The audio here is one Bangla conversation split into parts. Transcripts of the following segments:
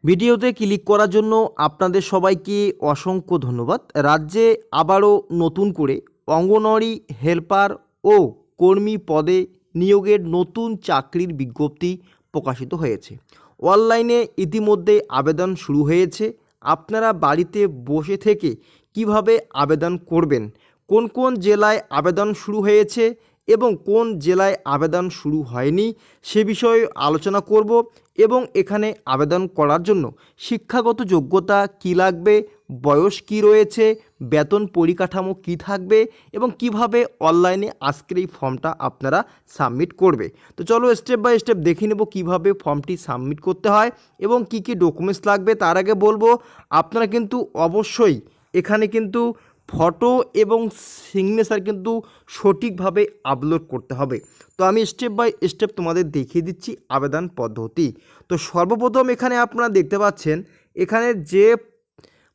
ভিডিওতে ক্লিক করার জন্য আপনাদের সবাইকে অসংখ্য ধন্যবাদ। রাজ্যে আবারও নতুন করে অঙ্গনওয়াড়ি হেল্পার ও কর্মী পদে নিয়োগের নতুন চাকরির বিজ্ঞপ্তি প্রকাশিত হয়েছে। অনলাইনে ইতিমধ্যে আবেদন শুরু হয়েছে। আপনারা বাড়িতে বসে থেকে কিভাবে আবেদন করবেন, কোন কোন জেলায় আবেদন শুরু হয়েছে এবং কোন জেলায় আবেদন শুরু হয়নি সে বিষয়ে আলোচনা করব। এবং এখানে আবেদন করার জন্য শিক্ষাগত যোগ্যতা কী লাগবে, বয়স কী রয়েছে, বেতন পরিকাঠামো কী থাকবে এবং কিভাবে অনলাইনে আজকের এই ফর্মটা আপনারা সাবমিট করবে। তো চলো স্টেপ বাই স্টেপ দেখে নেব কীভাবে ফর্মটি সাবমিট করতে হয় এবং কি কি ডকুমেন্টস লাগবে। তার আগে বলবো আপনারা কিন্তু অবশ্যই এখানে কিন্তু ফটো এবং সিগনেচার কিন্তু সঠিকভাবে আপলোড করতে হবে। তো আমি স্টেপ বাই স্টেপ তোমাদের দেখিয়ে দিচ্ছি আবেদন পদ্ধতি। তো সর্বপ্রথম এখানে আপনারা দেখতে পাচ্ছেন এখানে যে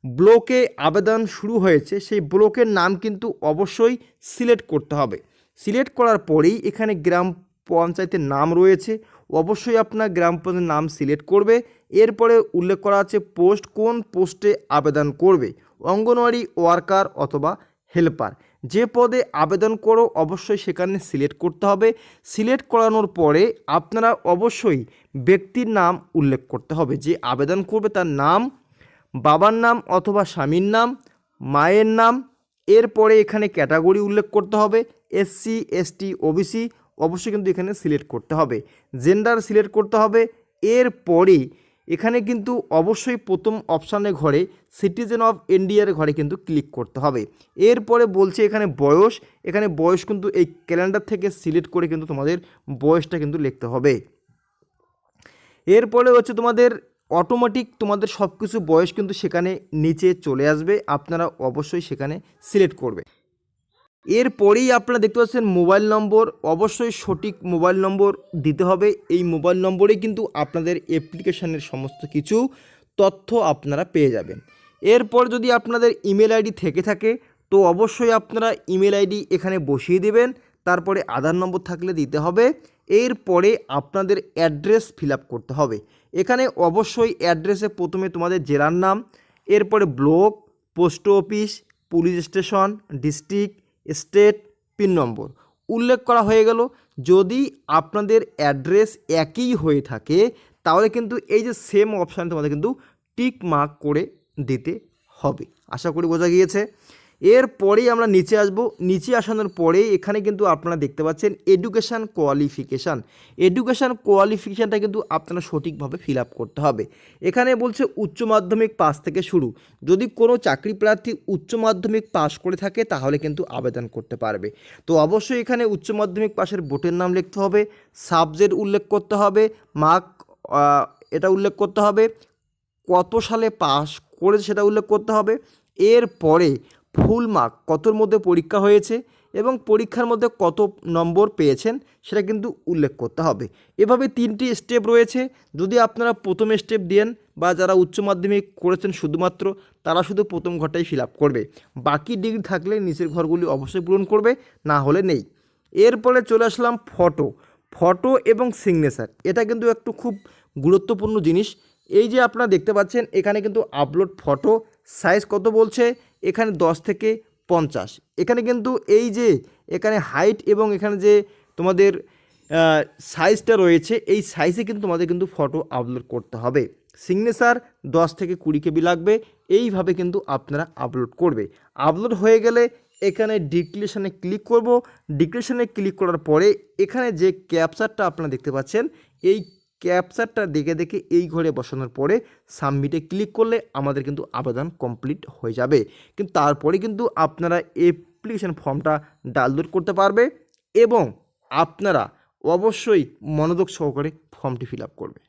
ব্লকে আবেদন শুরু হয়েছে সেই ব্লকের নাম কিন্তু অবশ্যই সিলেক্ট করতে হবে। সিলেক্ট করার পরেই এখানে গ্রাম পঞ্চায়েতের নাম রয়েছে, অবশ্যই আপনার গ্রাম পঞ্চায়েতের নাম সিলেক্ট করবে। এরপরে উল্লেখ করা আছে পোস্ট, কোন পোস্টে আবেদন করবে, অঙ্গনওয়াড়ি ওয়ার্কার অথবা হেল্পার। যে পদে আবেদন করো অবশ্যই সেখানে সিলেক্ট করতে হবে। সিলেক্ট করানোর পরে আপনারা অবশ্যই ব্যক্তির নাম উল্লেখ করতে হবে, যে আবেদন করবে তার নাম, বাবার নাম অথবা স্বামীর নাম, মায়ের নাম। এরপরে এখানে ক্যাটাগরি উল্লেখ করতে হবে, এসসি এসটি ওবিসি অবশ্যই কিন্তু এখানে সিলেক্ট করতে হবে, জেন্ডার সিলেক্ট করতে হবে। এরপরে এখানে কিন্তু অবশ্যই প্রথম অপশানের ঘরে সিটিজেন অফ ইন্ডিয়ার ঘরে কিন্তু ক্লিক করতে হবে। এরপরে বলছে এখানে বয়স, এখানে বয়স কিন্তু এই ক্যালেন্ডার থেকে সিলেক্ট করে কিন্তু তোমাদের বয়সটা কিন্তু লিখতে হবে। এরপরে হচ্ছে তোমাদের অটোমেটিক তোমাদের সব কিছু বয়স কিন্তু সেখানে নিচে চলে আসবে, আপনারা অবশ্যই সেখানে সিলেক্ট করবে। এরপরেই আপনারা দেখতে পাচ্ছেন মোবাইল নম্বর, অবশ্যই সঠিক মোবাইল নম্বর দিতে হবে। এই মোবাইল নম্বরেই কিন্তু আপনাদের অ্যাপ্লিকেশনের সমস্ত কিছু তথ্য আপনারা পেয়ে যাবেন। এরপর যদি আপনাদের ইমেল আইডি থেকে থাকে তো অবশ্যই আপনারা ইমেল আইডি এখানে বসিয়ে দেবেন, তারপরে আধার নম্বর থাকলে দিতে হবে। এরপরে আপনাদের অ্যাড্রেস ফিল আপ করতে হবে। এখানে অবশ্যই অ্যাড্রেসে প্রথমে তোমাদের জেলার নাম, এরপরে block, post office, police station, district, state, pin number উল্লেখ করা হয়ে গেল। যদি আপনাদের অ্যাড্রেস একই হয়ে থাকে তাহলে কিন্তু এই যে সেম অপশান তোমাদের কিন্তু টিক মার্ক করে দিতে হবে। আশা করি বোঝা গিয়েছে। এরপরেই আমরা নিচে আসব। নিচে আসানোর পরে এখানে কিন্তু আপনারা দেখতে পাচ্ছেন এডুকেশান কোয়ালিফিকেশান। এডুকেশান কোয়ালিফিকেশানটা কিন্তু আপনারা সঠিকভাবে ফিল আপ করতে হবে। এখানে বলছে উচ্চ মাধ্যমিক পাস থেকে শুরু। যদি কোনো চাকরি প্রার্থী উচ্চ মাধ্যমিক পাস করে থাকে তাহলে কিন্তু আবেদন করতে পারবে। তো অবশ্যই এখানে উচ্চ মাধ্যমিক পাশের বোর্ডের নাম লিখতে হবে, সাবজেক্ট উল্লেখ করতে হবে, মার্ক এটা উল্লেখ করতে হবে, কত সালে পাস করেছে সেটা উল্লেখ করতে হবে। এরপরে ফুল মার্ক কতর মধ্যে পরীক্ষা হয়েছে এবং পরীক্ষার মধ্যে কত নম্বর পেয়েছেন সেটা কিন্তু উল্লেখ করতে হবে। এভাবে 3টি স্টেপ রয়েছে। যদি আপনারা প্রথম স্টেপ দেন বা যারা উচ্চ মাধ্যমিক করেছেন শুধুমাত্র তারা শুধু প্রথম ঘরটাই ফিল আপ করবে, বাকি ডিগ্রি থাকলে নিচের ঘরগুলি অবশ্যই পূরণ করবে, না হলে নেই। এরপরে চলে আসলাম ফটো এবং সিগনেচার। এটা কিন্তু একটু খুব গুরুত্বপূর্ণ জিনিস। এই যে আপনারা দেখতে পাচ্ছেন এখানে কিন্তু আপলোড ফটো সাইজ কত বলছে, এখানে 10 থেকে 50। এখানে কিন্তু এই যে এখানে হাইট এবং এখানে যে তোমাদের সাইজটা রয়েছে এই সাইজে কিন্তু তোমাদের কিন্তু ফটো আপলোড করতে হবে। সিগনেচার 10 থেকে 20 কেবি লাগবে। এইভাবে কিন্তু আপনারা আপলোড করবে। আপলোড হয়ে গেলে এখানে ডিক্লারেশনে ক্লিক করব। ডিক্লারেশনে ক্লিক করার পরে এখানে যে ক্যাপচারটা আপনারা দেখতে পাচ্ছেন এই ক্যাপচারটা দেখে এই ঘরে বসানোর পরে সাবমিটে ক্লিক করলে আমাদের কিন্তু আবেদন কমপ্লিট হয়ে যাবে। কিন্তু তারপরে কিন্তু আপনারা অ্যাপ্লিকেশন ফর্মটা ডাউনলোড করতে পারবে এবং আপনারা অবশ্যই মনোযোগ সহকারে ফর্মটি ফিল আপ করবে।